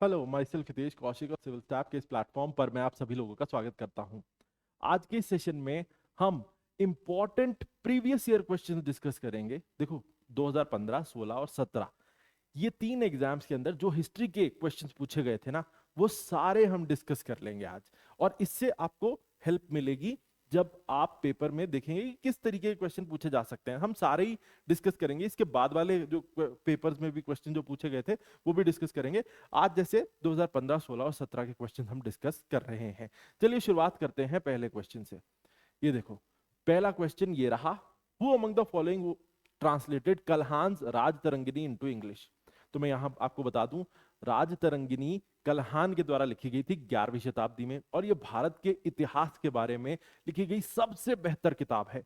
Hello, my self Hitesh Kaushik और civil staff के इस प्लेटफॉर्म पर मैं आप सभी लोगों का स्वागत करता हूं। आज के इस सेशन में हम important previous year questions discuss करेंगे। देखो, 2015, 16 और 17 ये तीन एग्जाम्स के अंदर जो हिस्ट्री के क्वेश्चंस पूछे गए थे ना, वो सारे हम डिस्कस कर लेंगे आज। और इससे आपको हेल्प मिलेगी जब आप पेपर में देखेंगे कि किस तरीके के क्वेश्चन पूछे जा सकते हैं। हम सारे ही डिस्कस करेंगे, इसके बाद वाले जो पेपर्स में भी क्वेश्चन जो पूछे गए थे वो भी डिस्कस करेंगे। आज जैसे 2015, 16 और 17 के क्वेश्चन हम डिस्कस कर रहे हैं। चलिए शुरुआत करते हैं पहले क्वेश्चन से। ये देखो, पहला क्वेश्चन ये रहा, who among the following translated Kalhana's Rajatarangini into English. तो मैं यहां आपको बता दूं, राज तरंगिनी कल्हान के द्वारा लिखी गई थी 11वीं शताब्दी में, और ये भारत के इतिहास के बारे में लिखी गई सबसे बेहतर किताब है,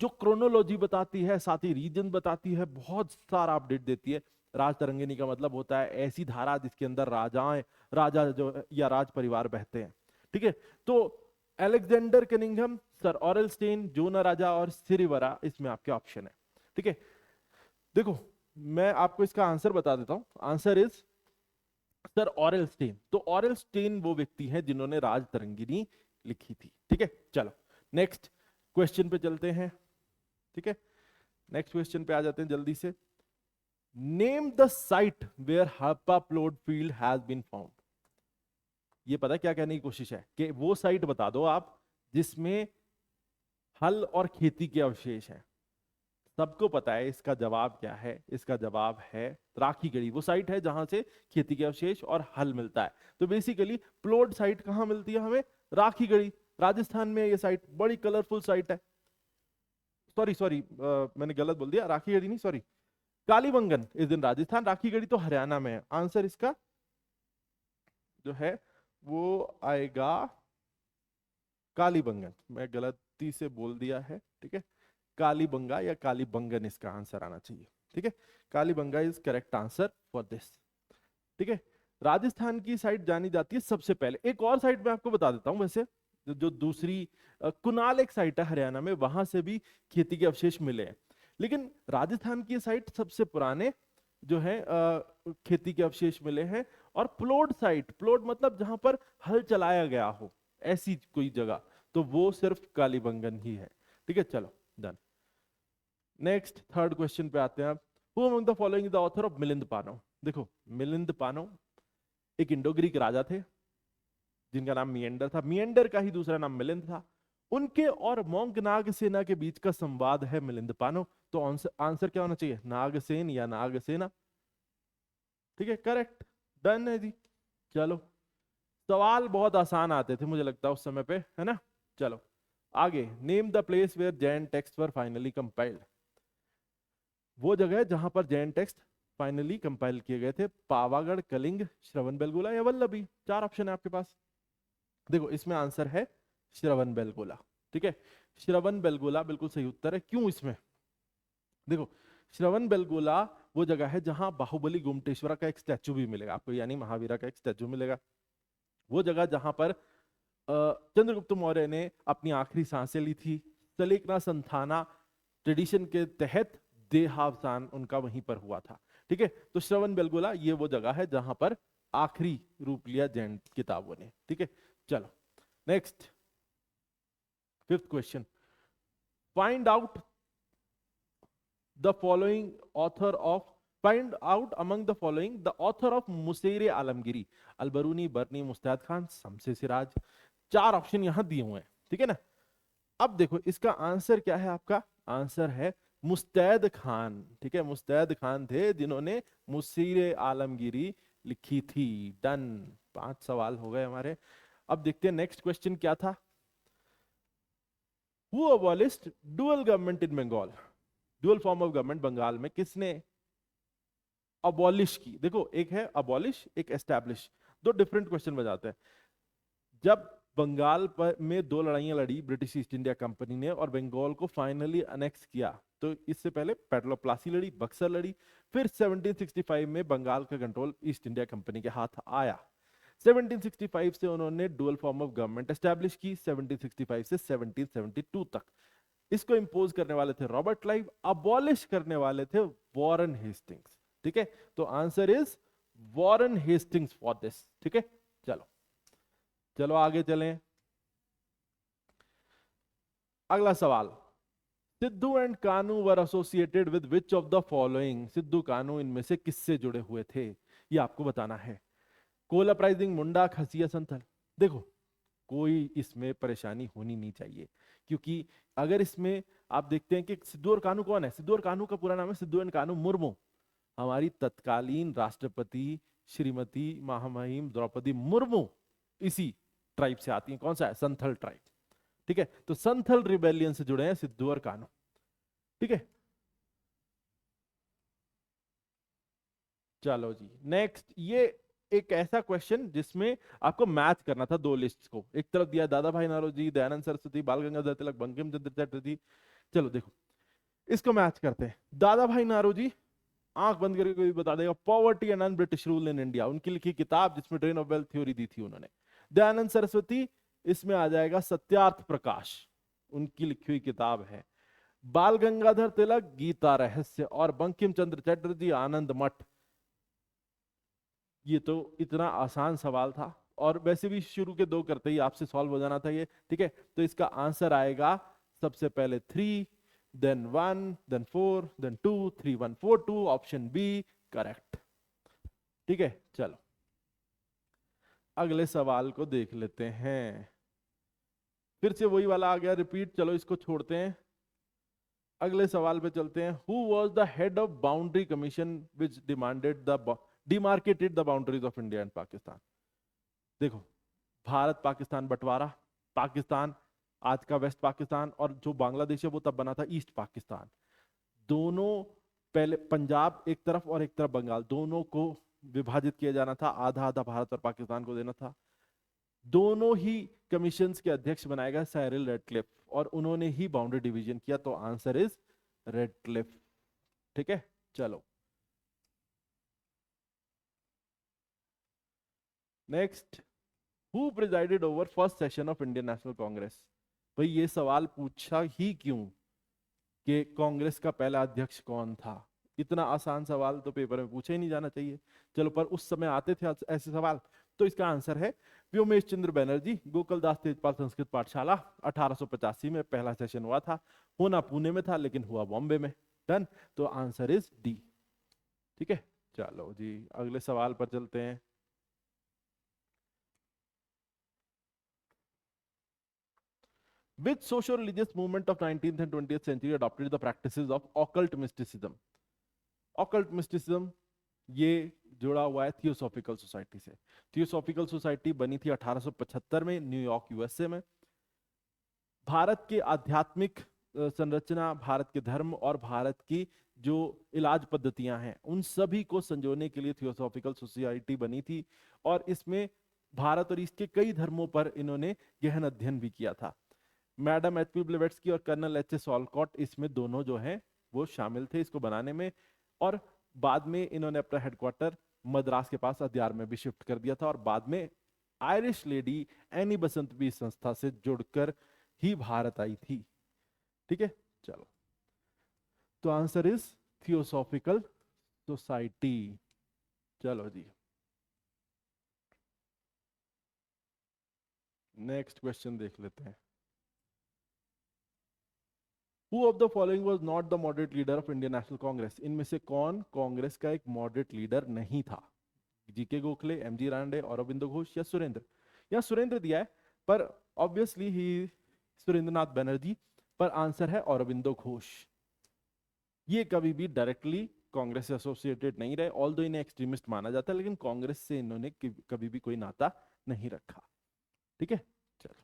जो क्रोनोलॉजी बताती है, साथ ही रीजन बताती है, बहुत सारा अपडेट देती है। राज तरंगिनी का मतलब होता है ऐसी धारा जिसके अंदर राजा जो या राज परिवार बहते हैं। ठीक है, तो अलेक्जेंडर कनिंघम, सर ऑरेलस्टेन, जोना राजा और सिरिवरा इसमें आपके ऑप्शन है। ठीक है, देखो मैं आपको इसका आंसर बता देता हूं। Answer is sir Aurel Stein. तो ऑरेलस्टेन वो व्यक्ति हैं जिन्होंने राज तरंगिनी लिखी थी। ठीक है, चलो नेक्स्ट क्वेश्चन पे चलते हैं। ठीक है, नेक्स्ट क्वेश्चन पे आ जाते हैं जल्दी से। Name the site where Harappa plot field has been found. ये पता क्या कहने की कोशिश है कि वो साइट बता दो आप जिसमें हल और खेती के अवशेष हैं। सबको पता है इसका जवाब क्या है। इसका जवाब है राखीगढ़ी। वो साइट है जहां से खेती के अवशेष और हल मिलता है। तो बेसिकली प्लॉट साइट कहां मिलती है हमें? राखीगढ़ी, राजस्थान में। ये साइट बड़ी कलरफुल साइट है। सॉरी सॉरी, मैंने गलत बोल दिया, राखीगढ़ी नहीं, sorry, Kalibangan is in Rajasthan, Rakhigarhi तो हरियाणा में है। आंसर इसका जो है वो आएगा कालीबंगन। मैं गलती से बोल दिया है। ठीक है, कालीबंगा या कालीबंगन इसका आंसर आना चाहिए। ठीक है, Kalibangan is correct answer for this. ठीक है, राजस्थान की साइड जानी जाती है सबसे पहले। एक और साइड मैं आपको बता देता हूं वैसे, जो दूसरी कुनाल एक साइट है हरियाणा में, वहां से भी खेती के अवशेष मिले हैं। लेकिन राजस्थान की साइट सबसे पुराने जो है खेती के अवशेष मिले हैं। और प्लॉट साइट, प्लॉट मतलब जहां पर हल चलाया गया हो, ऐसी कोई जगह, तो वो सिर्फ कालीबंगन ही है। ठीक है, चलो डन। नेक्स्ट थर्ड क्वेश्चन पे आते हैं आप। Who among the following the author of Milinda Panho. देखो, मिलिंद पानो एक इंडो ग्रीक राजा थे जिनका नाम मियंडर था। मियंडर का ही दूसरा नाम मिलिंद था। उनके और मोंग नागसेना के बीच का संवाद है मिलिंद पानो। तो आंसर क्या होना चाहिए? नागसेन या नागसेना। ठीक है, करेक्ट, डन है जी। चलो, सवाल बहुत आसान आते थे मुझे लगता है उस समय पे, है ना। चलो आगे, name the place where Jain text were finally compiled. वो जगह है जहां पर जैन टेक्स्ट फाइनली कंपाइल किए गए थे। पावागढ़, कलिंग, श्रवणबेलगोला या वल्लभी। चार ऑप्शन है आपके पास। देखो, इसमें आंसर है श्रवणबेलगोला। ठीक है, श्रवणबेलगोला बिल्कुल सही उत्तर है। क्यों इसमें? देखो, श्रवणबेलगोला वो जगह है जहां बाहुबली गोमटेश्वरा का एक स्टैचू भी मिलेगा आपको, यानी महावीरा का एक स्टैचू मिलेगा। वो जगह जहां पर चंद्रगुप्त मौर्य ने अपनी आखिरी सांसें ली थी। सलेकना संथाना ट्रेडिशन के तहत देहावसान उनका वहीं पर हुआ था। ठीक है, तो श्रवण बेलगोला ये वो जगह है जहां पर आखिरी रूप लिया जैन किताबों ने। ठीक है, चलो next, fifth question. Find out the following author of find out among the following the author of Maasir Alamgiri. Alberuni, Barani, Mustaid Khan, शमसे Siraj. चार ऑप्शन यहां दिए हुए हैं। ठीक है ना। अब देखो, इसका आंसर क्या है? आपका आंसर है मुस्तैद खान। ठीक है, मुस्तैद खान थे जिन्होंने मुसीरे आलमगीरी लिखी थी। डन, 5 सवाल हो गए हमारे। अब देखते हैं नेक्स्ट क्वेश्चन क्या था। Who abolished dual government in Bengal. Dual form of government Bengal में किसने अबॉलिश की? देखो, एक है अबॉलिश, एक एस्टैब्लिश, दो डिफरेंट क्वेश्चन बजाते हैं। जब बंगाल पर में दो लड़ाइयां लड़ी ब्रिटिश ईस्ट इंडिया कंपनी ने और बंगाल को फाइनली अनेक्स किया, तो इससे पहले बैटल ऑफ प्लासी लड़ी, बक्सर लड़ी। फिर 1765 में बंगाल का कंट्रोल ईस्ट इंडिया कंपनी के हाथ आया। 1765 से उन्होंने dual form of government establish की, 1765 से 1772 तक। इसको इंपोज करने वाले थे रॉबर्ट क्लाइव, अबॉलिश करने वाले थे वॉरेन हेस्टिंग्स। ठीक है, तो answer is Warren Hastings for this. ठीक है, चलो चलो आगे चलें। अगला सवाल, Sidhu and Kanhu were associated with which of the following. Sidhu Kanhu इनमें से किससे जुड़े हुए थे, ये आपको बताना है। कोल अपराइजिंग, मुंडा, खसिया, संथल। देखो, कोई इसमें परेशानी होनी नहीं चाहिए, क्योंकि अगर इसमें आप देखते हैं कि सिद्धू और कानू कौन है, सिद्धू और कानू का पूरा नाम है सिद्धू एंड कानू मुर्मू। हमारी तत्कालीन राष्ट्रपति श्रीमती महामहिम द्रौपदी मुर्मू इसी ट्राइब से आती हैं। कौन सा है, संथल ट्राइब। ठीक है, तो संथल रिबेलियन से जुड़े हैं सिद्धू और कानू। ठीक है, चलो जी नेक्स्ट। ये एक ऐसा क्वेश्चन जिसमें आपको मैच करना था दो लिस्ट को। एक तरफ दिया दादा भाई नौरोजी, दयानंद सरस्वती, बाल गंगाधर तिलक, बंकिम चंद्र चटर्जी। चलो देखो, इसको मैच करते हैं। दादा भाई नारोजी, आंख बंद करके कोई बता देगा, poverty and un British rule in India, उनकी लिखी किताब जिसमें ड्रेन ऑफ वेल्थ थ्योरी दी थी उन्होंने। दयानंद सरस्वती, इसमें आ जाएगा सत्यार्थ प्रकाश, उनकी लिखी हुई किताब है। बाल गंगाधर तिलक, गीता रहस्य, और बंकिम चंद्र चटर्जी, आनंद मठ। ये तो इतना आसान सवाल था, और वैसे भी शुरू के दो करते ही आपसे सॉल्व हो जाना था ये। ठीक है, तो इसका आंसर आएगा सबसे पहले 3, then 1, then 4, then 2, 3, 1, 4, 2, option B correct. ठीक है, चलो अगले सवाल को देख लेते हैं। फिर से वही वाला आ गया रिपीट, चलो इसको छोड़ते हैं, अगले सवाल पे चलते हैं। Who was the head of boundary commission which demanded the demarcated the boundaries of India and Pakistan. देखो, भारत पाकिस्तान बंटवारा, पाकिस्तान आज का वेस्ट पाकिस्तान, और जो बांग्लादेश है वो तब बना था ईस्ट पाकिस्तान। दोनों, पहले पंजाब एक तरफ और एक तरफ बंगाल, दोनों को विभाजित किया जाना था, आधा आधा भारत और पाकिस्तान को देना था। दोनों ही कमीशंस के अध्यक्ष बनाए गए साइरिल रेडक्लिफ, और उन्होंने ही बाउंड्री डिवीजन किया, तो आंसर इज रेडक्लिफ। ठीक है, चलो next. Who presided over first session of Indian national Congress. भाई ये सवाल पूछा ही क्यों कि कांग्रेस का पहला अध्यक्ष कौन था। इतना आसान सवाल तो पेपर में पूछा ही नहीं जाना चाहिए। चलो, पर उस समय आते थे ऐसे सवाल, तो इसका आंसर है व्योमेश चंद्र बनर्जी, गोकुलदास तेजपाल संस्कृत पाठशाला। 1885 में पहला सेशन हुआ था, होना पुणे में था लेकिन हुआ बॉम्बे में। डन, तो आंसर इज डी। ठीक है, चलो जी अगले सवाल पर चलते हैं। Which socio-religious movement of 19th and 20th century adopted the practices of occult mysticism? Occult mysticism ये जुड़ा हुआ है थियोसॉफिकल सोसाइटी से। थियोसॉफिकल सोसाइटी बनी थी 1875 में न्यूयॉर्क यूएसए में। भारत के आध्यात्मिक संरचना, भारत के धर्म और भारत की जो इलाज पद्धतियां हैं उन सभी को संजोने के लिए थियोसॉफिकल सोसाइटी बनी थी, और इसमें भारत और इसके कई धर्मों पर इन्होंने गहन अध्ययन भी किया था। मैडम एच पी ब्लेवेट्स्की और कर्नल एच एस ऑलकॉट इसमें दोनों जो हैं वो शामिल थे इसको बनाने में, और बाद में इन्होंने अपना हेडक्वार्टर मद्रास के पास अद्यार में भी शिफ्ट कर दिया था, और बाद में आयरिश लेडी एनी बसंत भी इस संस्था से जुड़कर ही भारत आई थी। ठीक है, चलो तो आंसर इज थियोसॉफिकल सोसाइटी। चलो जी नेक्स्ट क्वेश्चन देख लेते हैं। Who of the following was not the moderate leader of Indian National Congress? इनमें से कौन कांग्रेस का एक मॉडरेट लीडर नहीं था? जीके गोखले, एमजी रांडे, औरबिंदो घोष या सुरेंद्र। या सुरेंद्र दिया है, पर ऑब्वियसली ही सुरेंद्रनाथ बनर्जी, पर आंसर है औरबिंदो घोष। ये कभी भी डायरेक्टली कांग्रेस से एसोसिएटेड नहीं रहे, ऑल्दो इन्हें एक्सट्रीमिस्ट माना जाता है, लेकिन कांग्रेस से इन्होंने कभी भी कोई नाता नहीं रखा। ठीक है, चलो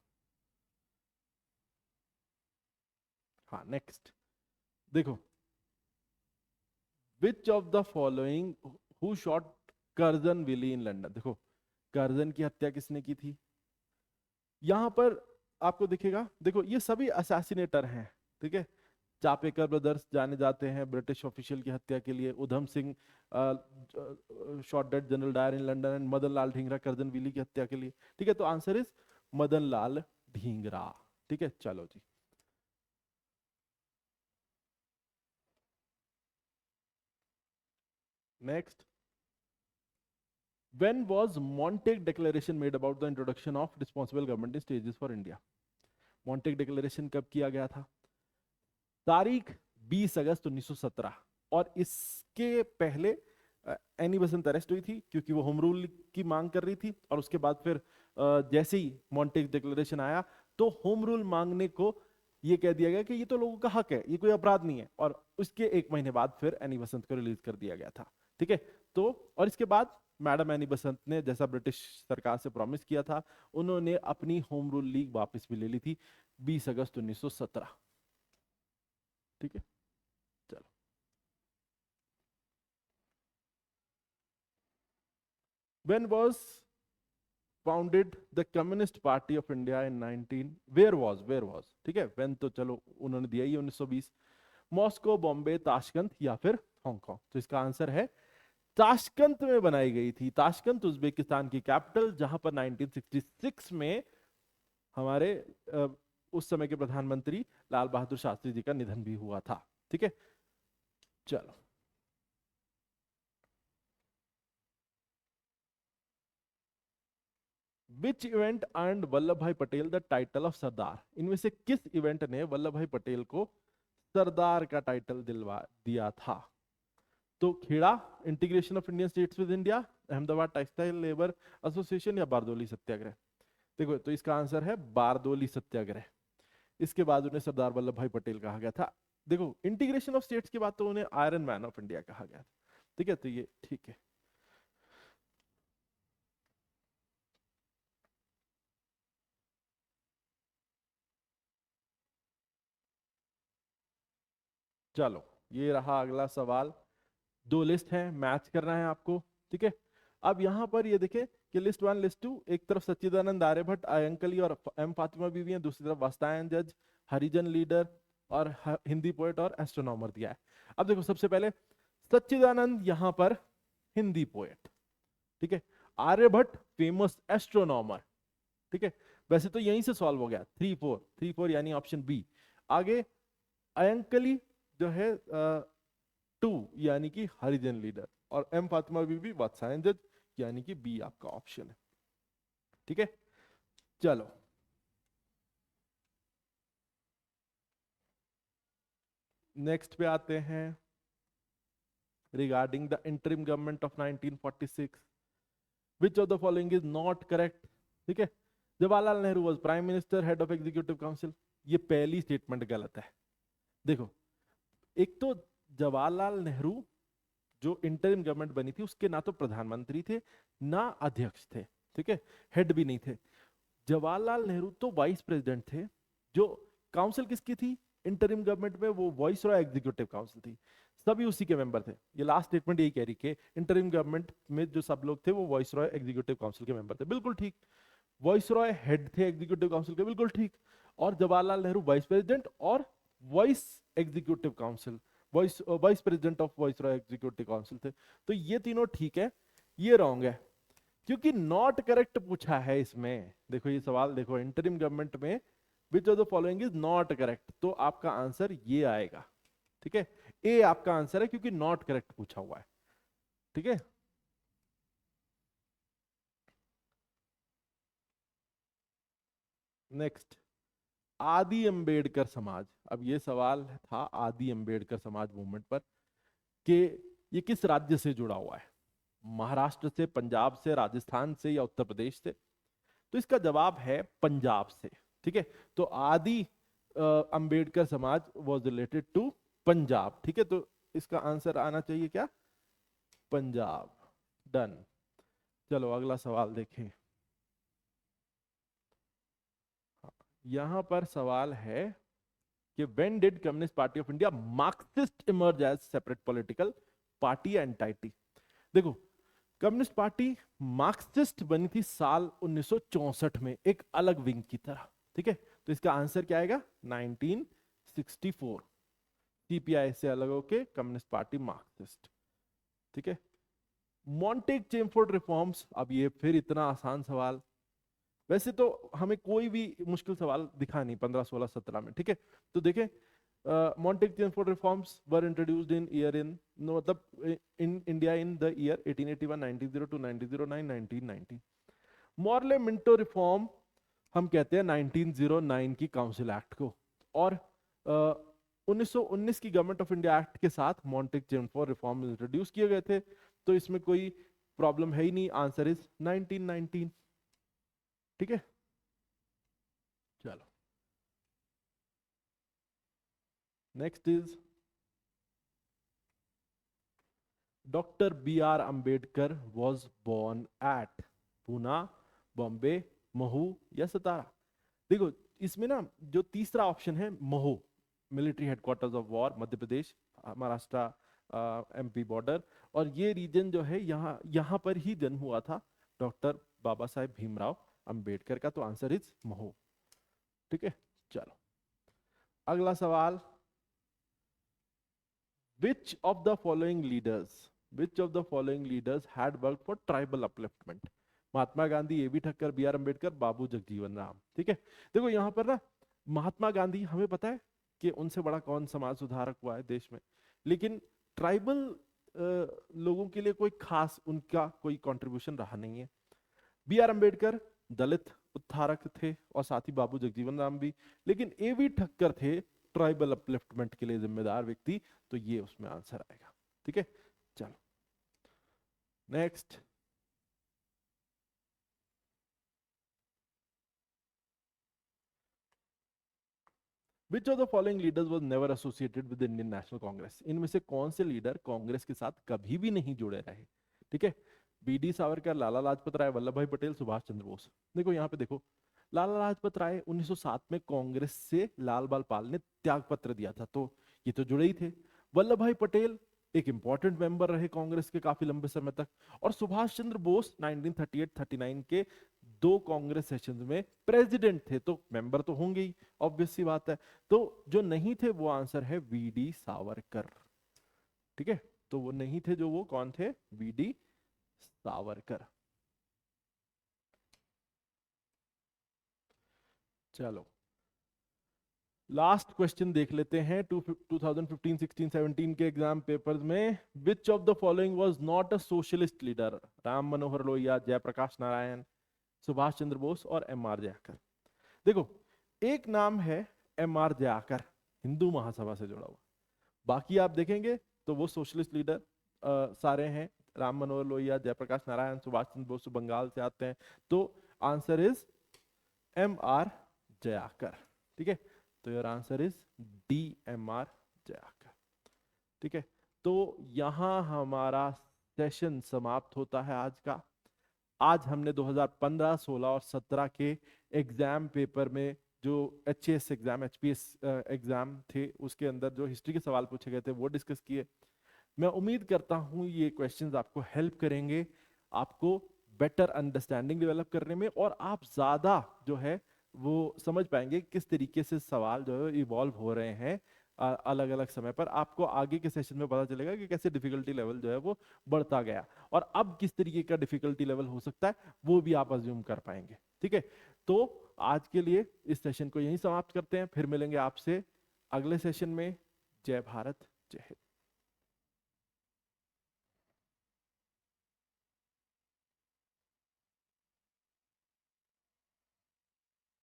हाँ नेक्स्ट देखो। Which of the following who shot Curzon Wyllie in London. देखो, कर्जन की हत्या किसने की थी यहां पर आपको दिखेगा। देखो, ये सभी असैसिनेटर हैं। ठीक है, चापेकर ब्रदर्स जाने जाते हैं ब्रिटिश ऑफिशियल की हत्या के लिए, Udham Singh shot dead General Dyer in London, and Madan Lal Dhingra Curzon Wyllie की हत्या के लिए। ठीक है, तो आंसर इज मदन लाल ढींगरा। ठीक है, चलो जी next. When was Montagu declaration made about the introduction of responsible government stages for India? Montagu declaration कब किया गया था? तारीख 20 अगस्त 1917। और इसके पहले एनी बेसेंट अरेस्ट हुई थी क्योंकि वो होम रूल की मांग कर रही थी, और उसके बाद फिर जैसे ही मॉन्टेग डिक्लेरेशन आया तो होम रूल मांगने को ये कह दिया गया कि ये तो लोगों का हक है, ये कोई अपराध नहीं है, और उसके एक महीने बाद फिर एनी बेसेंट को रिलीज कर दिया गया था। ठीक है, तो और इसके बाद मैडम एनी बेसेंट ने, जैसा ब्रिटिश सरकार से प्रॉमिस किया था, उन्होंने अपनी होम रूल लीग वापस भी ले ली थी 20 अगस्त 1917। ठीक है, चलो। When was founded the Communist Party of India in 19? Where was? ठीक है, when तो चलो उन्होंने दिया ही 1920। मॉस्को, बॉम्बे, ताशकंद या फिर हांगकांग? तो इसका आंसर है ताशकंद में बनाई गई थी। ताशकंद उज्बेकिस्तान की कैपिटल, जहां पर 1966 में हमारे उस समय के प्रधानमंत्री लाल बहादुर शास्त्री जी का निधन भी हुआ था। ठीक है, चलो। विच इवेंट अर्नड वल्लभ भाई पटेल द टाइटल ऑफ सरदार? इनमें से किस इवेंट ने वल्लभ भाई पटेल को सरदार का टाइटल दिलवा दिया था? तो Kheda, integration of Indian states with India, Ahmedabad textile labour association या बारदोली सत्याग्रह? देखो, तो इसका आंसर है बारदोली सत्याग्रह। इसके बाद उन्हें सरदार वल्लभ भाई पटेल कहा गया था। देखो, इंटीग्रेशन ऑफ स्टेट्स के बाद तो उन्हें आयरन मैन ऑफ इंडिया कहा गया था। ठीक है, तो ये ठीक है। चलो, ये रहा अगला सवाल। दो लिस्ट है, मैच करना है आपको। ठीक है, अब यहां पर ये देखें कि लिस्ट वन लिस्ट टू, एक तरफ सच्चिदानंद आर्यभट्ट अयंकली और एम फातिमा बीवी हैं, दूसरी तरफ वास्तायन जज, हरिजन लीडर और हिंदी पोएट और एस्ट्रोनॉमर दिया है। अब देखो, सबसे पहले सच्चिदानंद यहां पर हिंदी पोएट, ठीक है, आर्यभट्ट फेमस एस्ट्रोनॉमर। ठीक है, वैसे तो यहीं से सॉल्व हो गया, 3 4 यानी ऑप्शन बी। आगे अयंकली जो है 2 यानी कि हरिजन लीडर, और एम फातिमा बीबी वात्सायन जज यानी कि बी आपका ऑप्शन है। ठीक है, चलो। नेक्स्ट पे आते हैं। Regarding the interim government of 1946, which of the following is not correct? ठीक है, Jawaharlal Nehru was prime minister, head of executive council, ये पहली स्टेटमेंट गलत है। देखो, एक तो जवाहरलाल नेहरू जो इंटरिम गवर्नमेंट बनी थी उसके ना तो प्रधानमंत्री थे ना अध्यक्ष थे, ठीक है, हेड भी नहीं थे। जवाहरलाल नेहरू तो वाइस प्रेसिडेंट थे। जो काउंसिल किसकी थी इंटरिम गवर्नमेंट में? वो वॉइस रॉय एग्जीक्यूटिव काउंसिल थी, सभी उसी के मेंबर थे। ये लास्ट स्टेटमेंट यही कह रही कि इंटरिम गवर्नमेंट में जो सब लोग थे वो वॉइस रॉय एग्जीक्यूटिव काउंसिल के मेंबर थे, बिल्कुल ठीक। वॉइस रॉय हेड थे एग्जीक्यूटिव काउंसिल के, बिल्कुल ठीक। और जवाहरलाल नेहरू वाइस प्रेसिडेंट और voice executive council, vice president of voice Roy executive council थे। तो ये तीनों ठीक है, ये रॉन्ग है क्योंकि नॉट करेक्ट पूछा है इसमें। देखो ये सवाल देखो, इंटरिम गवर्नमेंट में which of the following is not correct, तो आपका आंसर ये आएगा। ठीक है, ए आपका आंसर है क्योंकि नॉट करेक्ट पूछा हुआ है। ठीक है, नेक्स्ट, आदि अंबेडकर समाज। अब ये सवाल था आदि अंबेडकर समाज मूवमेंट पर कि ये किस राज्य से जुड़ा हुआ है, महाराष्ट्र से, पंजाब से, राजस्थान से या उत्तर प्रदेश से? तो इसका जवाब है पंजाब से। ठीक है, तो आदि अंबेडकर समाज वाज रिलेटेड टू पंजाब। ठीक है, तो इसका आंसर आना चाहिए क्या? पंजाब। डन। चलो अगला सवाल देखें। यहां पर सवाल है कि when did communist party of India Marxist emerge as separate political party entity? देखो, कम्युनिस्ट पार्टी मार्क्सिस्ट बनी थी साल 1964 में, एक अलग विंग की तरह। ठीक है, तो इसका आंसर क्या आएगा? 1964। सीपीआई से अलग होके कम्युनिस्ट पार्टी मार्क्सिस्ट। ठीक है, मॉन्टेग चेमफोर्ड रिफॉर्म्स। अब ये फिर इतना आसान सवाल, वैसे तो हमें कोई भी मुश्किल सवाल दिखा नहीं 15 16 17 में। ठीक है, तो देखें, Montague-Chelmsford reforms were introduced in year in no मतलब in India in the year 1881, 1902, 1909, 1990. Morley Minto reform हम कहते हैं 1909 की काउंसिल एक्ट को, और 1919 की गवर्नमेंट ऑफ इंडिया एक्ट के साथ मॉन्टेग-चेमफोर्ड रिफॉर्म इंट्रोड्यूस किए गए थे, तो इसमें कोई प्रॉब्लम है ही नहीं, आंसर इज 1919। ठीक है, चलो next is doctor B R Ambedkar was born at Poona, Bombay, Mhow या सतारा। देखो इसमें ना जो तीसरा ऑप्शन है Mhow, military headquarters of war, Madhya Pradesh, Maharashtra, MP border, और ये रीजन जो है यहाँ यहाँ पर ही जन्म हुआ था डॉक्टर बाबा साहेब भीमराव अंबेडकर का, तो आंसर इज महू। ठीक है, चलो अगला सवाल, which of the following leaders had worked for tribal upliftment? Mahatma Gandhi, A B Thakkar, B R Ambedkar, Babu Jagjivan Ram. ठीक है, देखो यहाँ पर ना महात्मा गांधी हमें पता है कि उनसे बड़ा कौन समाज सुधारक हुआ है देश में, लेकिन ट्राइबल लोगों के लिए कोई खास उनका कोई कंट्रीब्यूशन रहा नहीं है। बी आर अम्बेडकर दलित उद्धारक थे और साथ ही बाबू जगजीवन राम भी, लेकिन ए बी ठक्कर थे ट्राइबल अपलिफ्टमेंट के लिए जिम्मेदार व्यक्ति, तो ये उसमें आंसर आएगा। ठीक है, चलो next, Which of the following leaders was never associated with the Indian National Congress? इनमें से कौन से लीडर कांग्रेस के साथ कभी भी नहीं जुड़े रहे? ठीक है, बी डी सावरकर, लाला लाजपत राय, वल्लभ भाई पटेल, सुभाष चंद्र बोस। देखो यहाँ पे देखो, लाला लाजपत राय 1907 में कांग्रेस से लाल बाल पाल ने त्याग पत्र दिया था, तो ये तो जुड़े ही थे। वल्लभ भाई पटेल एक इंपॉर्टेंट मेंबर रहे कांग्रेस के काफी लंबे समय तक, और सुभाष चंद्र बोस 1938-39 के 2 कांग्रेस सेशंस में प्रेसिडेंट थे, तो मेंबर तो होंगे ही, ऑब्वियस सी बात है। तो जो नहीं थे वो आंसर है वी डी सावरकर। ठीक है, तो वो नहीं थे, जो वो कौन थे? V D Savarkar. चलो लास्ट क्वेश्चन देख लेते हैं 2015, 16, 17 के एग्जाम पेपर्स में। Which of the following was not a socialist leader? Ram Manohar Lohia, Jayaprakash Narayan, Subhash Chandra Bose और एम आर जयाकर। देखो एक नाम है एम आर जयाकर, हिंदू महासभा से जुड़ा हुआ, बाकी आप देखेंगे तो वो सोशलिस्ट लीडर सारे हैं, राम मनोहर लोहिया, जयप्रकाश नारायण, सुभाष चंद्र बोस बंगाल से आते हैं, तो answer is M R Jayakar. ठीक है, तो your answer is D, M R Jayakar. ठीक है, तो यहां हमारा सेशन समाप्त होता है आज का। आज हमने 2015, 16 और 17 के एग्जाम पेपर में जो एचएएस एग्जाम, एचपीएस एग्जाम थे, उसके अंदर जो हिस्ट्री के सवाल पूछे गए थे वो डिस्कस किए। मैं उम्मीद करता हूं ये क्वेश्चंस आपको हेल्प करेंगे, आपको बेटर अंडरस्टैंडिंग डेवलप करने में, और आप ज्यादा जो है वो समझ पाएंगे किस तरीके से सवाल जो है इवॉल्व हो रहे हैं अलग अलग समय पर। आपको आगे के सेशन में पता चलेगा कि कैसे डिफिकल्टी लेवल जो है वो बढ़ता गया, और अब किस तरीके का डिफिकल्टी लेवल हो सकता है वो भी आप अज्यूम कर पाएंगे। ठीक है, तो आज के लिए इस सेशन को यहीं समाप्त करते हैं, फिर मिलेंगे आपसे अगले सेशन में। जय भारत, जय हिंद।